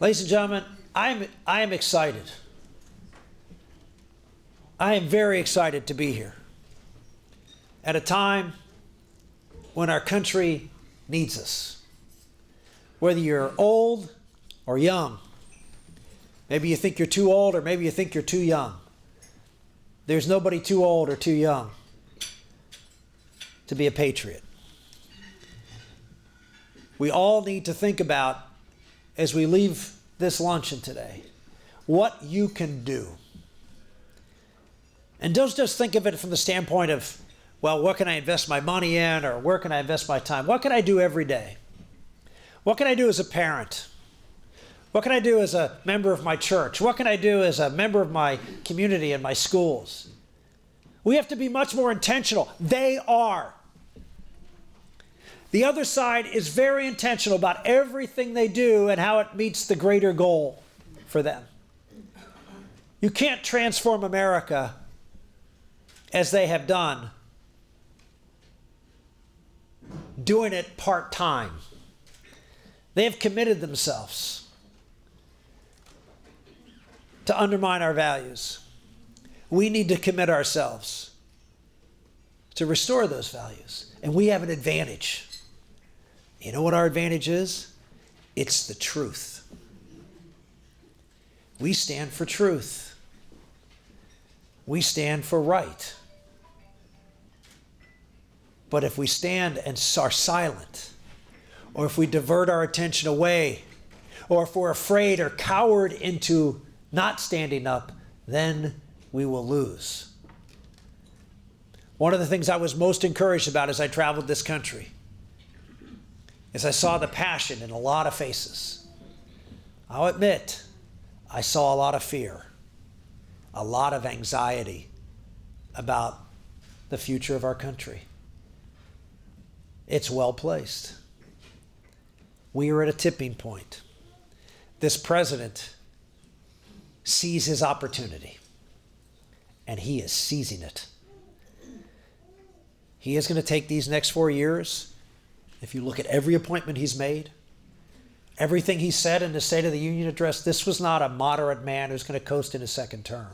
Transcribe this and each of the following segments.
Ladies and gentlemen, I am excited. I am very excited to be here at a time when our country needs us. Whether you're old or young, maybe you think you're too old or maybe you think you're too young. There's nobody too old or too young to be a patriot. We all need to think about, as we leave this luncheon today, what you can do. And don't just think of it from the standpoint of, well, what can I invest my money in, or where can I invest my time? What can I do every day? What can I do as a parent? What can I do as a member of my church? What can I do as a member of my community and my schools? We have to be much more intentional. They are. The other side is very intentional about everything they do and how it meets the greater goal for them. You can't transform America as they have done, doing it part-time. They have committed themselves to undermine our values. We need to commit ourselves to restore those values. And we have an advantage. You know what our advantage is? It's the truth. We stand for truth. We stand for right. But if we stand and are silent, or if we divert our attention away, or if we're afraid or coward into not standing up, then we will lose. One of the things I was most encouraged about as I traveled this country is I saw the passion in a lot of faces. I'll admit, I saw a lot of fear, a lot of anxiety about the future of our country. It's well placed. We are at a tipping point. This president sees his opportunity, and he is seizing it. He is going to take these next 4 years. If you look at every appointment he's made, everything he said in the State of the Union address, this was not a moderate man who's going to coast in his second term.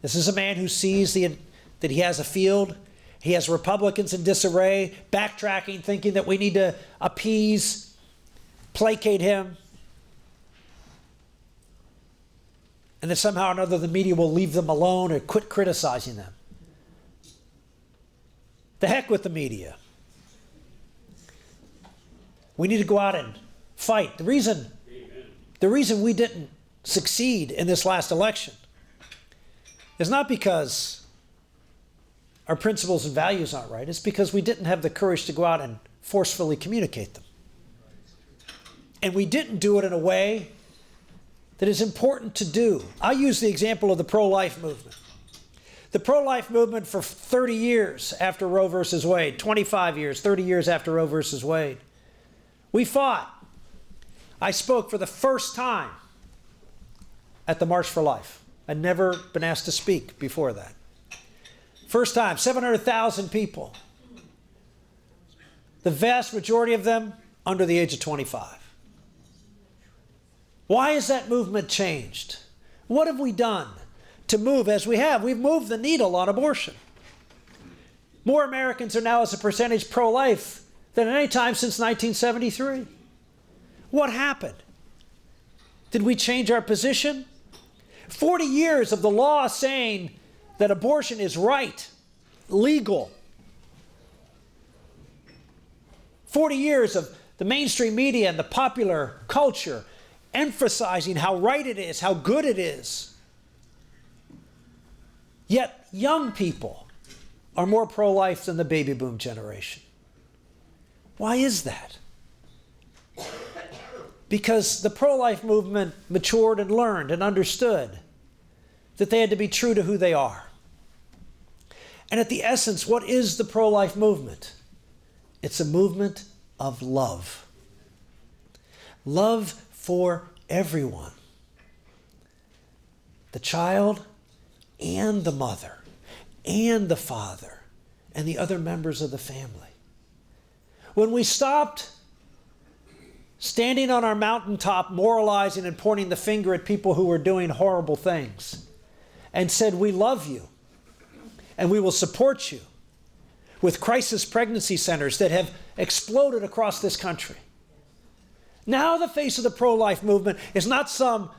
This is a man who sees that he has a field. He has Republicans in disarray, backtracking, thinking that we need to appease, placate him, and that somehow or another the media will leave them alone or quit criticizing them. The heck with the media. We need to go out and fight. The reason we didn't succeed in this last election is not because our principles and values aren't right. It's because we didn't have the courage to go out and forcefully communicate them. And we didn't do it in a way that is important to do. I use the example of the pro-life movement. The pro-life movement for 30 years after Roe versus Wade, 25 years, 30 years after Roe versus Wade, we fought. I spoke for the first time at the March for Life. I'd never been asked to speak before that. First time, 700,000 people. The vast majority of them under the age of 25. Why has that movement changed? What have we done to move as we have? We've moved the needle on abortion. More Americans are now as a percentage pro-life than at any time since 1973. What happened? Did we change our position? 40 years of the law saying that abortion is right, legal. 40 years of the mainstream media and the popular culture emphasizing how right it is, how good it is. Yet young people are more pro-life than the baby boom generation. Why is that? Because the pro-life movement matured and learned and understood that they had to be true to who they are. And at the essence, what is the pro-life movement? It's a movement of love. Love for everyone. The child and the mother and the father and the other members of the family. When we stopped standing on our mountaintop, moralizing and pointing the finger at people who were doing horrible things, and said, we love you and we will support you, with crisis pregnancy centers that have exploded across this country. Now the face of the pro-life movement is not some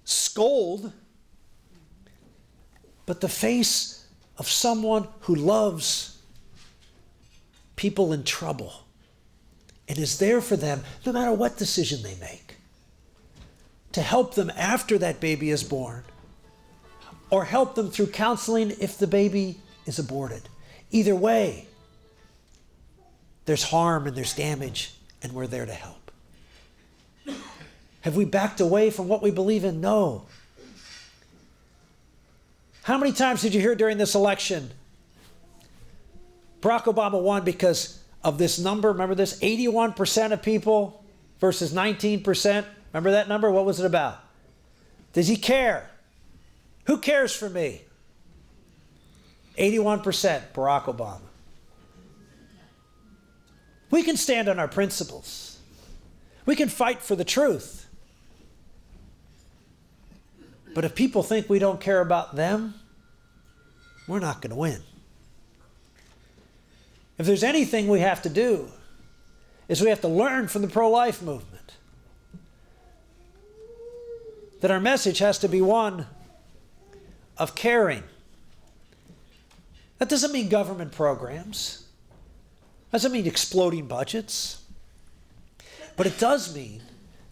scold, but the face of someone who loves people in trouble and is there for them no matter what decision they make, to help them after that baby is born, or help them through counseling if the baby is aborted. Either way, there's harm and there's damage, and we're there to help. Have we backed away from what we believe in? No. How many times did you hear during this election, Barack Obama won because of this number? Remember this? 81% of people versus 19%. Remember that number? What was it about? Does he care? Who cares for me? 81%, Barack Obama. We can stand on our principles. We can fight for the truth. But if people think we don't care about them, we're not going to win. If there's anything we have to do, is we have to learn from the pro-life movement. That our message has to be one of caring. That doesn't mean government programs. Doesn't mean exploding budgets. But it does mean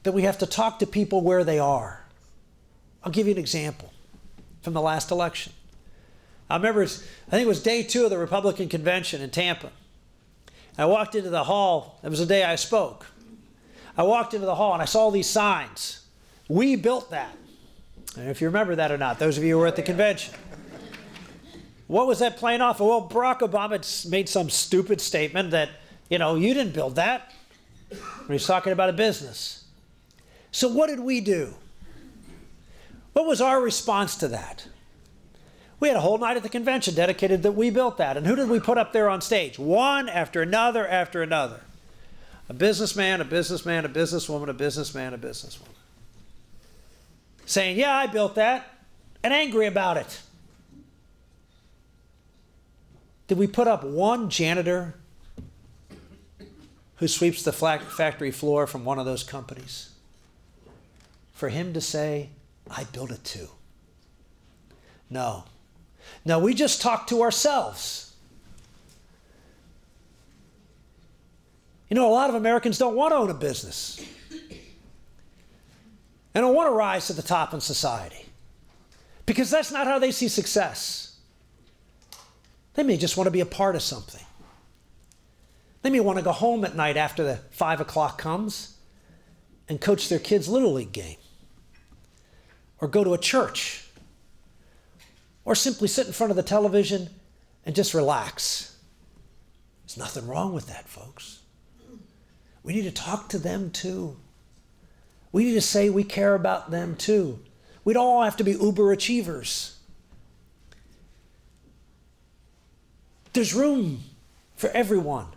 that we have to talk to people where they are. I'll give you an example from the last election. I remember, I think it was day 2 of the Republican convention in Tampa. I walked into the hall. It was the day I spoke. I walked into the hall and I saw these signs. We built that. I don't know if you remember that or not, those of you who were at the convention. What was that playing off of? Well, Barack Obama made some stupid statement that, you didn't build that. When he's talking about a business. So what did we do? What was our response to that? We had a whole night at the convention dedicated that we built that. And who did we put up there on stage? One after another after another. A businessman, a businessman, a businesswoman, a businessman, a businesswoman. Saying, yeah, I built that, and angry about it. Did we put up one janitor who sweeps the factory floor from one of those companies for him to say, I built it too? No. No, we just talk to ourselves. A lot of Americans don't want to own a business. And don't want to rise to the top in society. Because that's not how they see success. They may just want to be a part of something. They may want to go home at night after the 5 o'clock comes and coach their kids' Little League game. Or go to a church. Or simply sit in front of the television and just relax. There's nothing wrong with that, folks. We need to talk to them too. We need to say we care about them too. We don't all have to be uber achievers. There's room for everyone.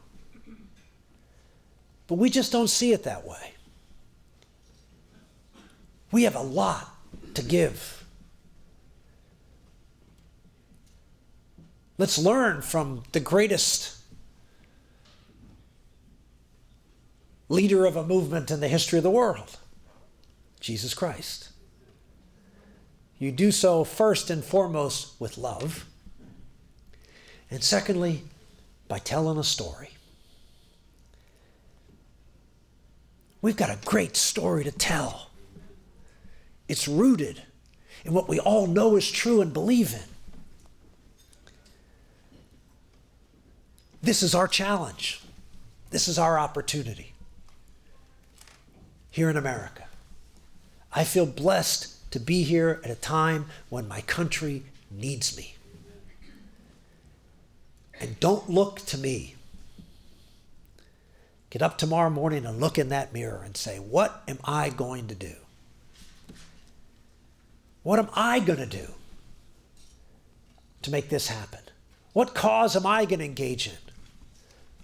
But we just don't see it that way. We have a lot to give. Let's learn from the greatest leader of a movement in the history of the world, Jesus Christ. You do so first and foremost with love, and secondly, by telling a story. We've got a great story to tell. It's rooted in what we all know is true and believe in. This is our challenge. This is our opportunity here in America. I feel blessed to be here at a time when my country needs me. And don't look to me. Get up tomorrow morning and look in that mirror and say, what am I going to do? What am I going to do to make this happen? What cause am I going to engage in?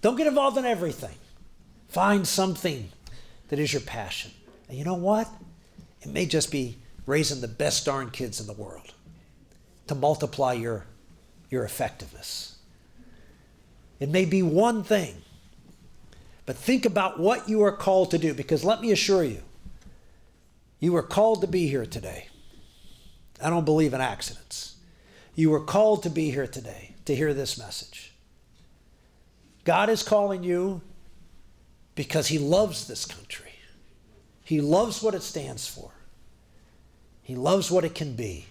Don't get involved in everything. Find something that is your passion. And you know what? It may just be raising the best darn kids in the world to multiply your effectiveness. It may be one thing, but think about what you are called to do, because let me assure you, you were called to be here today. I don't believe in accidents. You were called to be here today to hear this message. God is calling you because he loves this country. He loves what it stands for. He loves what it can be.